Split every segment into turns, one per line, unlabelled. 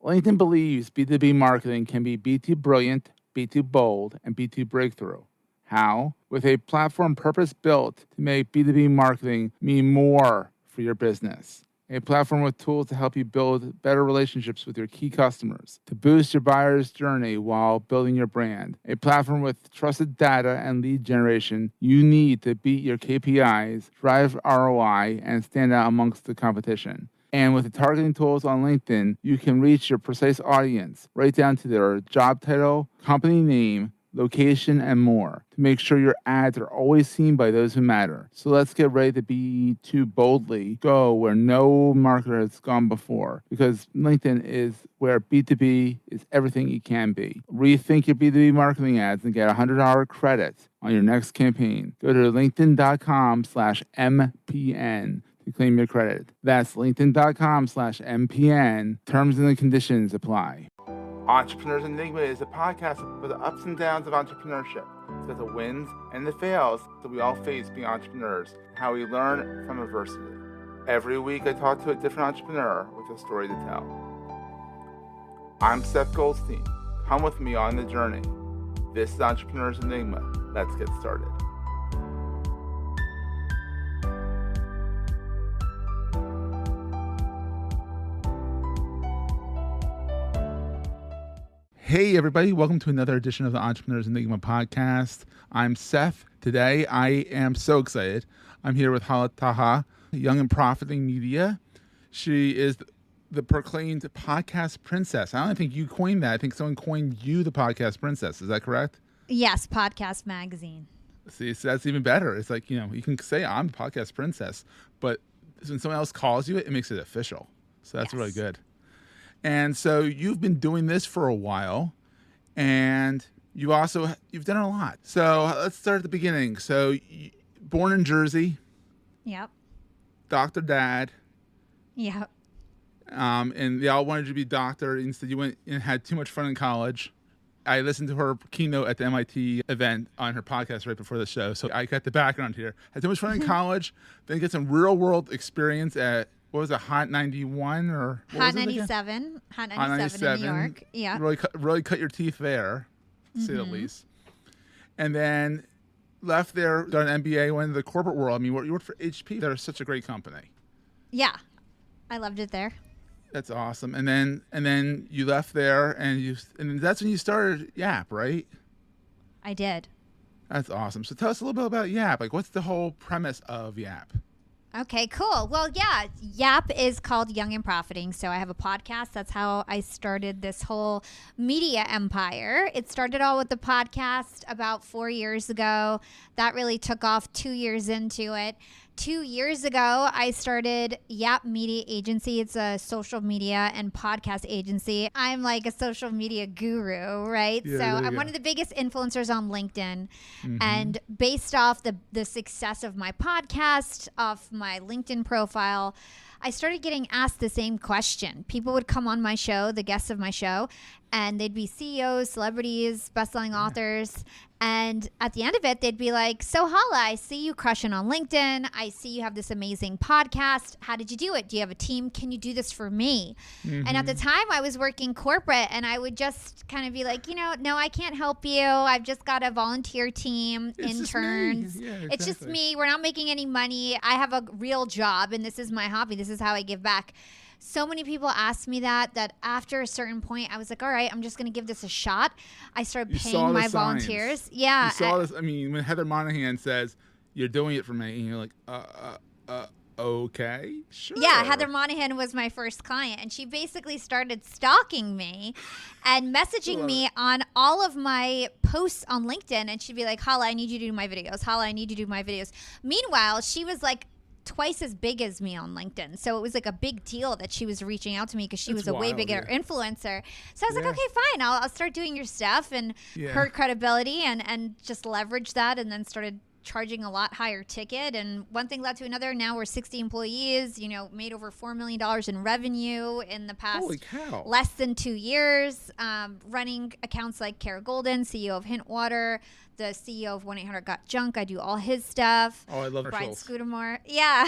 LinkedIn believes B2B marketing can be B2 brilliant, B2 bold, and B2 breakthrough. How? With a platform purpose-built to make B2B marketing mean more for your business. A platform with tools to help you build better relationships with your key customers, to boost your buyer's journey while building your brand. A platform with trusted data and lead generation you need to beat your KPIs, drive ROI, and stand out amongst the competition. And with the targeting tools on LinkedIn, you can reach your precise audience, right down to their job title, company name, location, and more, to make sure your ads are always seen by those who matter. So let's get ready to B2 boldly go where no marketer has gone before, because LinkedIn is where B2B is everything it can be. Rethink your B2B marketing ads and get $100 credit on your next campaign. Go to linkedin.com/MPN to claim your credit. That's linkedin.com/MPN. Terms and conditions apply. Entrepreneurs Enigma is a podcast for the ups and downs of entrepreneurship. It's got the wins and the fails that we all face being entrepreneurs, and how we learn from adversity. Every week I talk to a different entrepreneur with a story to tell. I'm Seth Goldstein. Come with me on the journey. This is Entrepreneurs Enigma. Let's get started. Hey everybody, welcome to another edition of the Entrepreneurs Enigma podcast. I'm Seth. Today I am so excited. I'm here with Hala Taha, Young and Profiting Media. She is the proclaimed podcast princess. I don't think you coined that. I think someone coined you the podcast princess. Is that correct?
Yes, Podcast Magazine.
See, so that's even better. It's like, you can say I'm the podcast princess, but when someone else calls you it makes it official. So that's really good. And so you've been doing this for a while, and you've done a lot. So let's start at the beginning. So born in Jersey.
Yep.
Doctor dad.
Yep.
And they all wanted you to be a doctor. Instead, you went and had too much fun in college. I listened to her keynote at the MIT event on her podcast right before the show. So I got the background here. Had too much fun in college, then get some real world experience at, what was it, Hot 91 or
Hot 97. Hot 97 in New York. Yeah.
Really cut your teeth there, to say the least. And then left there, got an MBA, went into the corporate world. I mean, you worked for HP. They're such a great company.
Yeah. I loved it there.
That's awesome. And then you left there, and that's when you started Yap, right?
I did.
That's awesome. So tell us a little bit about Yap. Like, what's the whole premise of Yap?
Okay, cool. Well, yeah, Yap is called Young and Profiting. So I have a podcast. That's how I started this whole media empire. It started all with the podcast about 4 years ago. That really took off 2 years into it. 2 years ago, I started Yap Media Agency. It's a social media and podcast agency. I'm like a social media guru, right?
Yeah,
so I'm
go.
one of the biggest influencers on LinkedIn. And based off the success of my podcast, off my LinkedIn profile, I started getting asked the same question. People would come on my show, the guests of my show, and they'd be CEOs, celebrities, best-selling authors. And at the end of it, they'd be like, so Hala, I see you crushing on LinkedIn. I see you have this amazing podcast. How did you do it? Do you have a team? Can you do this for me? And at the time, I was working corporate, and I would just kind of be like, no, I can't help you. I've just got a volunteer team, interns.
Yeah, exactly.
It's just me. We're not making any money. I have a real job, and this is my hobby. This is how I give back. So many people asked me that after a certain point, I was like, all right, I'm just going to give this a shot. I started paying my volunteers. Yeah.
You saw this. I mean, when Heather Monahan says, you're doing it for me, and you're like, okay, sure.
Yeah, Heather Monahan was my first client, and she basically started stalking me and messaging me on all of my posts on LinkedIn, and she'd be like, Hala, I need you to do my videos. Hala, I need you to do my videos. Meanwhile, she was like twice as big as me on LinkedIn. So it was like a big deal that she was reaching out to me because she was a way bigger influencer. So I was like, okay, fine. I'll start doing your stuff and her credibility and just leverage that, and then started charging a lot higher ticket. And one thing led to another. Now we're 60 employees, made over $4 million in revenue in the past less than 2 years, running accounts like Kara Golden, CEO of Hintwater, the CEO of 1-800-GOT-JUNK. I do all his stuff.
Oh, I love
Brian
Schultz.
Scudamore. Yeah.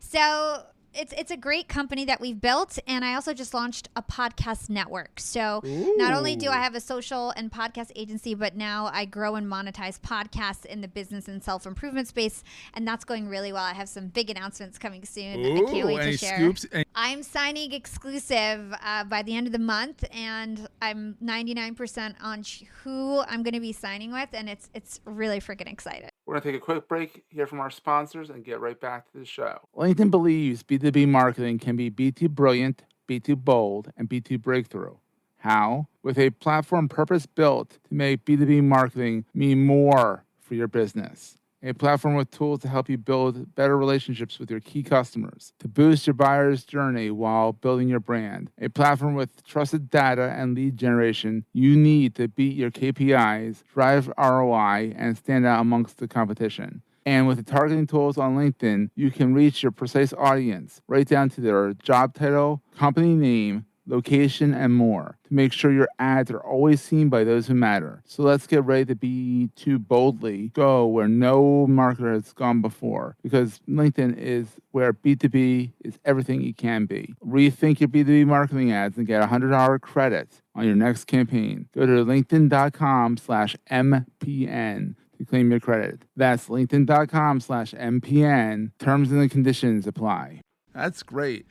So it's a great company that we've built, and I also just launched a podcast network. So not only do I have a social and podcast agency, but now I grow and monetize podcasts in the business and self-improvement space, and that's going really well. I have some big announcements coming soon. I can't wait to share.
Scoops?
I'm signing exclusive by the end of the month, and I'm 99% on who I'm going to be signing with, and it's really freaking exciting.
We're going to take a quick break, hear from our sponsors, and get right back to the show. LinkedIn believes B2B marketing can be B2 brilliant, B2 bold, and B2 breakthrough. How? With a platform purpose-built to make B2B marketing mean more for your business. A platform with tools to help you build better relationships with your key customers, to boost your buyer's journey while building your brand. A platform with trusted data and lead generation you need to beat your KPIs, drive ROI, and stand out amongst the competition. And with the targeting tools on LinkedIn, you can reach your precise audience right down to their job title, company name, location, and more to make sure your ads are always seen by those who matter. So let's get ready to B2 boldly go where no marketer has gone before, because LinkedIn is where B2B is everything it can be. Rethink your B2B marketing ads and get $100 credit on your next campaign. Go to linkedin.com/MPN to claim your credit. That's linkedin.com/MPN. Terms and conditions apply. That's great.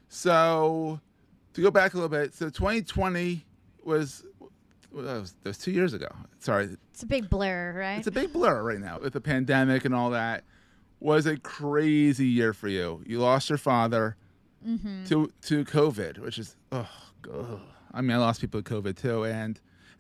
So to go back a little bit, so 2020 was 2 years ago. Sorry.
It's a big blur, right?
It's a big blur right now with the pandemic and all that. Was a crazy year for you. You lost your father to COVID, which is, I mean, I lost people with COVID too.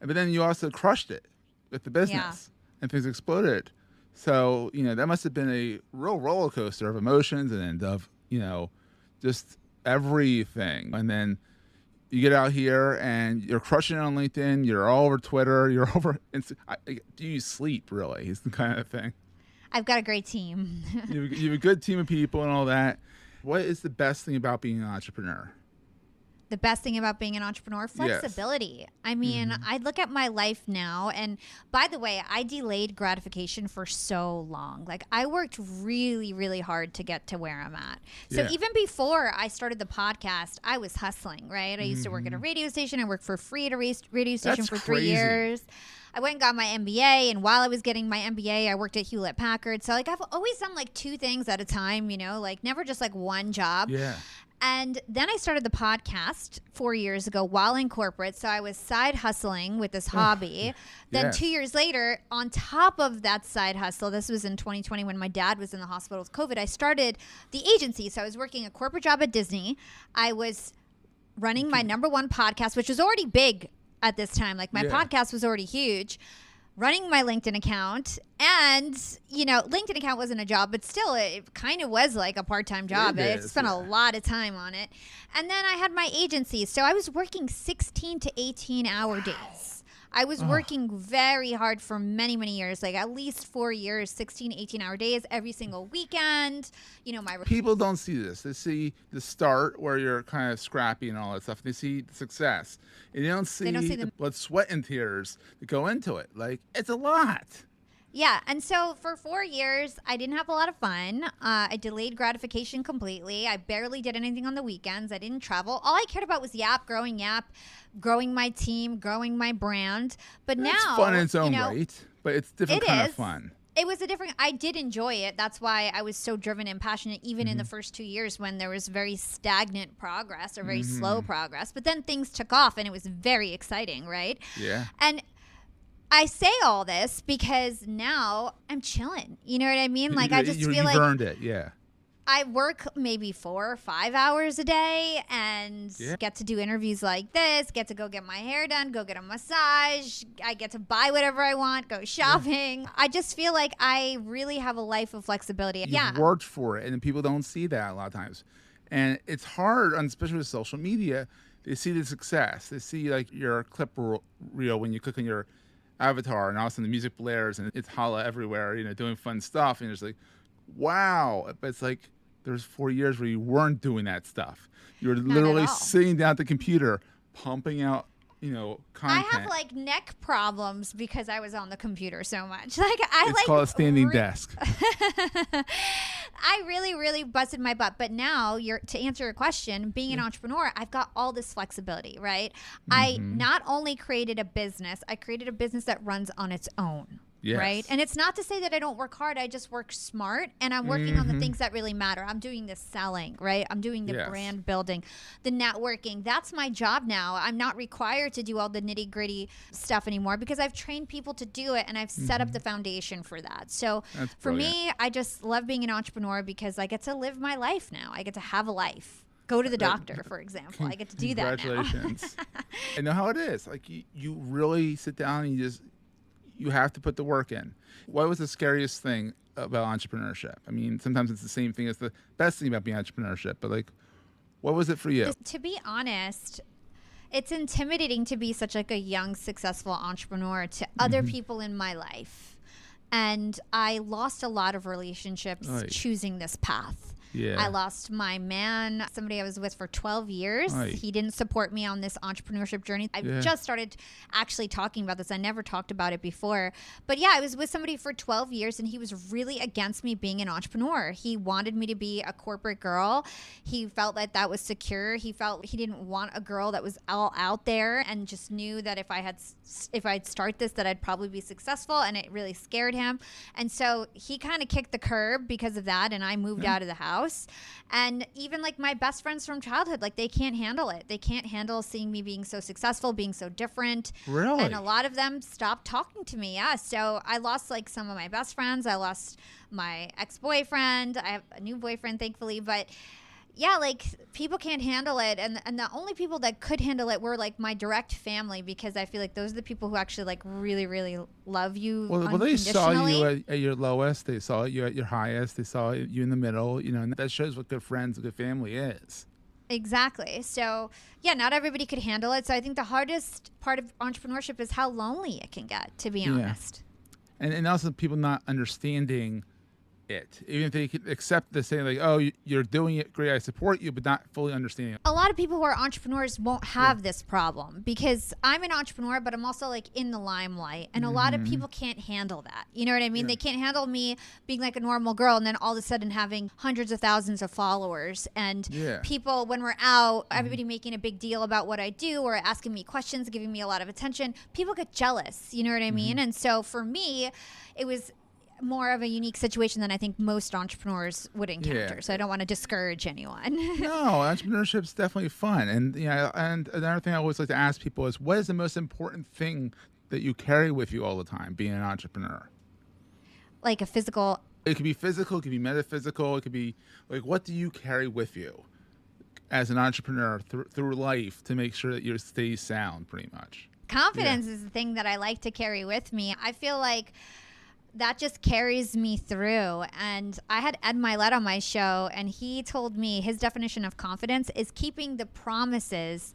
But then you also crushed it with the business and things exploded. So, that must have been a real roller coaster of emotions and of, just everything. And then you get out here and you're crushing it on LinkedIn. You're all over Twitter. You're over. Do you sleep really? Is the kind of thing.
I've got a great team.
you have a good team of people and all that. What is the best thing about being an entrepreneur?
The best thing about being an entrepreneur, flexibility. Yes. I mean, I look at my life now, and by the way, I delayed gratification for so long. Like, I worked really, really hard to get to where I'm at. So even before I started the podcast, I was hustling, right? I used to work at a radio station. I worked for free at a radio station for 3 years. I went and got my MBA, and while I was getting my MBA, I worked at Hewlett Packard. So, like, I've always done, like, 2 things at a time, like, never just, like, one job.
Yeah.
And then I started the podcast 4 years ago while in corporate. So I was side hustling with this hobby. Then 2 years later, on top of that side hustle, this was in 2020 when my dad was in the hospital with COVID, I started the agency. So I was working a corporate job at Disney. I was running my #1 podcast, which was already big at this time. Like, my podcast was already huge. Running my LinkedIn account, and LinkedIn account wasn't a job, but still it kind of was like a part-time job. I spent a lot of time on it. And then I had my agency, so I was working 16 to 18 hour days. I was working very hard for many, many years, like at least 4 years, 16, 18-hour days every single weekend.
People don't see this. They see the start where you're kind of scrappy and all that stuff. They see the success. And they don't see the blood, sweat, and tears that go into it. Like, it's a lot.
Yeah, and so for 4 years, I didn't have a lot of fun. I delayed gratification completely. I barely did anything on the weekends. I didn't travel. All I cared about was Yap, growing my team, growing my brand. But now,
it's fun in its own right, but it's different kind of fun.
It was I did enjoy it. That's why I was so driven and passionate, even in the first 2 years when there was very stagnant progress or very slow progress. But then things took off and it was very exciting, right?
Yeah.
And I say all this because now I'm chilling. You know what I mean? Like, I just feel like
you've earned it. Yeah.
I work maybe 4 or 5 hours a day and get to do interviews like this, get to go get my hair done, go get a massage. I get to buy whatever I want, go shopping. I just feel like I really have a life of flexibility.
You've worked for it, and people don't see that a lot of times. And it's hard, especially with social media. They see the success. They see, like, your clip reel when you click on your avatar, and all of a sudden the music blares, and it's Hala everywhere, doing fun stuff. And you're just like, wow. But it's like, there's 4 years where you weren't doing that stuff. You were literally sitting down at the computer, pumping out, content.
I have, like, neck problems because I was on the computer so much. Like,
it's called a standing desk.
I really, really busted my butt. But now, to answer your question, being an entrepreneur, I've got all this flexibility, right? I not only created a business, I created a business that runs on its own.
Yes.
Right. And it's not to say that I don't work hard. I just work smart, and I'm working on the things that really matter. I'm doing the selling, right? I'm doing the brand building, the networking. That's my job now. I'm not required to do all the nitty gritty stuff anymore because I've trained people to do it, and I've set up the foundation for that. So for me, I just love being an entrepreneur because I get to live my life now. I get to have a life. Go to the doctor, for example. I get to do that now.
Congratulations. I know how it is. Like you really sit down and you have to put the work in. What was the scariest thing about entrepreneurship? I mean, sometimes it's the same thing as the best thing about being entrepreneurship, but like, what was it for you?
To be honest, it's intimidating to be such like a young, successful entrepreneur to other people in my life. And I lost a lot of relationships choosing this path.
Yeah.
I lost my man, somebody I was with for 12 years. He didn't support me on this entrepreneurship journey. I've just started actually talking about this. I never talked about it before. But yeah, I was with somebody for 12 years, and he was really against me being an entrepreneur. He wanted me to be a corporate girl. He felt like that was secure. He felt he didn't want a girl that was all out there, and just knew that if I'd start this, that I'd probably be successful, and it really scared him. And so he kind of kicked the curb because of that, and I moved out of the house. And even like my best friends from childhood, like they can't handle it. They can't handle seeing me being so successful, being so different.
Really?
And a lot of them stopped talking to me. Yeah. So I lost like some of my best friends. I lost my ex-boyfriend. I have a new boyfriend, thankfully. But yeah, like people can't handle it. And the only people that could handle it were like my direct family, because I feel like those are the people who actually like really, really love you.
Well, they saw you at your lowest. They saw you at your highest. They saw you in the middle, and that shows what good friends, good family is.
Exactly. So yeah, not everybody could handle it. So I think the hardest part of entrepreneurship is how lonely it can get, to be honest.
And also people not understanding it, even if they could accept the saying like, oh, you're doing it great, I support you, but not fully understanding it.
A lot of people who are entrepreneurs won't have this problem, because I'm an entrepreneur, but I'm also like in the limelight, and a lot of people can't handle that. You know what I mean? They can't handle me being like a normal girl and then all of a sudden having hundreds of thousands of followers, and people, when we're out, everybody making a big deal about what I do or asking me questions, giving me a lot of attention. People get jealous, you know what I mean? And so for me, it was more of a unique situation than I think most entrepreneurs would encounter. So I don't want to discourage anyone.
No, entrepreneurship's definitely fun. And and another thing I always like to ask people is, what is the most important thing that you carry with you all the time being an entrepreneur?
Like a physical.
It could be physical, it could be metaphysical, it could be like, what do you carry with you as an entrepreneur through life to make sure that you stay sound, pretty much?
Confidence is the thing that I like to carry with me. I feel like that just carries me through. And I had Ed Milet on my show, and he told me his definition of confidence is keeping the promises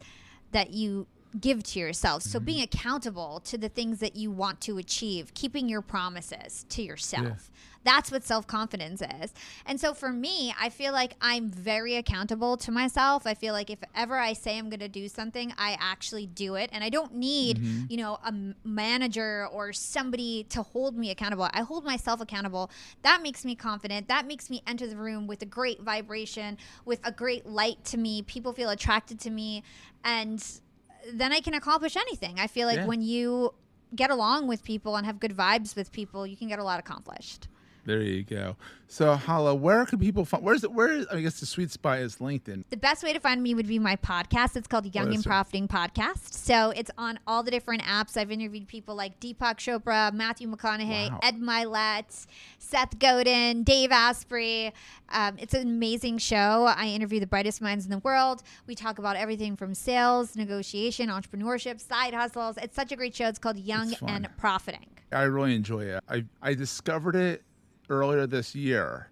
that you give to yourself. So being accountable to the things that you want to achieve, keeping your promises to yourself. That's what self-confidence is. And so for me, I feel like I'm very accountable to myself. I feel like if ever I say I'm going to do something, I actually do it. And I don't need, a manager or somebody to hold me accountable. I hold myself accountable. That makes me confident. That makes me enter the room with a great vibration, with a great light to me. People feel attracted to me. And then I can accomplish anything. I feel like when you get along with people and have good vibes with people, you can get a lot accomplished.
There you go. So, Hala, where can people find? I guess the sweet spot is LinkedIn.
The best way to find me would be my podcast. It's called Young and Profiting Podcast. So it's on all the different apps. I've interviewed people like Deepak Chopra, Matthew McConaughey, Ed Milet, Seth Godin, Dave Asprey. It's an amazing show. I interview the brightest minds in the world. We talk about everything from sales, negotiation, entrepreneurship, side hustles. It's such a great show. It's called Young and Profiting.
I really enjoy it. I discovered it earlier this year,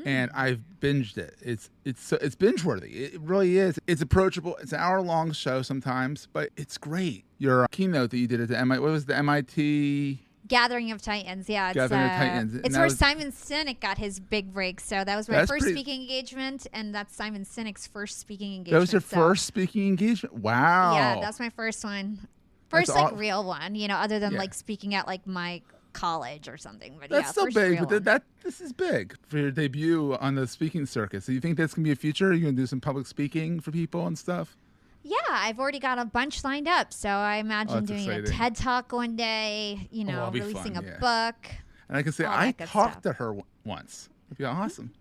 and I've binged it. It's binge worthy. It really is. It's approachable. It's an hour-long show sometimes, but it's great. Your keynote that you did at the MIT, what was the MIT?
Gathering of Titans. Yeah,
Gathering of Titans.
It's where Simon Sinek got his big break. So that was my first speaking engagement, and that's Simon Sinek's first speaking engagement.
That was your first speaking engagement? Wow.
Yeah, that's my first one. First real one, other than like speaking at like my college or something. But
That's
yeah,
still
first
big,
real
but
one.
this is big for your debut on the speaking circuit. So you think that's gonna be a future? Are you gonna do some public speaking for people and stuff?
Yeah, I've already got a bunch lined up. So I imagine
that's
doing
exciting.
a TED Talk one day,
that'll be
releasing
fun,
a
yeah.
book.
And I can say
all
I
that good
talked
stuff.
to her once. It'd be awesome.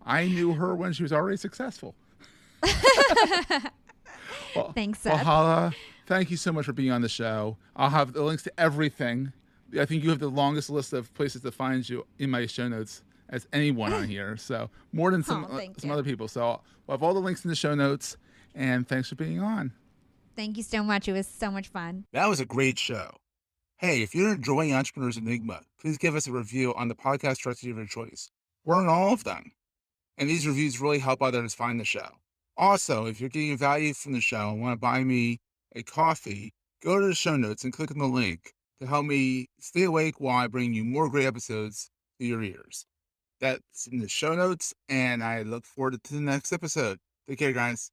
I knew her when she was already successful. Well,
Thanks,
well,
Seth.
Hala, thank you so much for being on the show. I'll have the links to everything. I think you have the longest list of places to find you in my show notes as anyone on here. So more than some
thank you.
other people. So we'll have all the links in the show notes. And thanks for being on.
Thank you so much. It was so much fun.
That was a great show. Hey, if you're enjoying Entrepreneurs Enigma, please give us a review on the podcast directory of your choice. We're on all of them. And these reviews really help others find the show. Also, if you're getting value from the show and want to buy me a coffee, go to the show notes and click on the link to help me stay awake while I bring you more great episodes to your ears. That's in the show notes, and I look forward to the next episode. Take care, guys.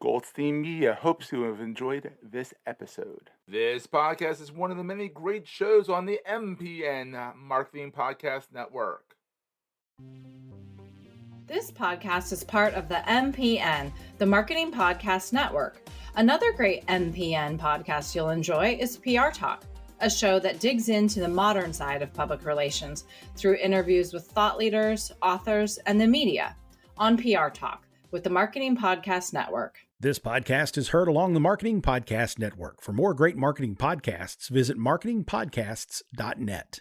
Goldstein Media hopes you have enjoyed this episode. This podcast is one of the many great shows on the MPN Marketing Podcast Network.
This podcast is part of the MPN, the Marketing Podcast Network. Another great MPN podcast you'll enjoy is PR Talk, a show that digs into the modern side of public relations through interviews with thought leaders, authors, and the media on PR Talk with the Marketing Podcast Network.
This podcast is heard along the Marketing Podcast Network. For more great marketing podcasts, visit marketingpodcasts.net.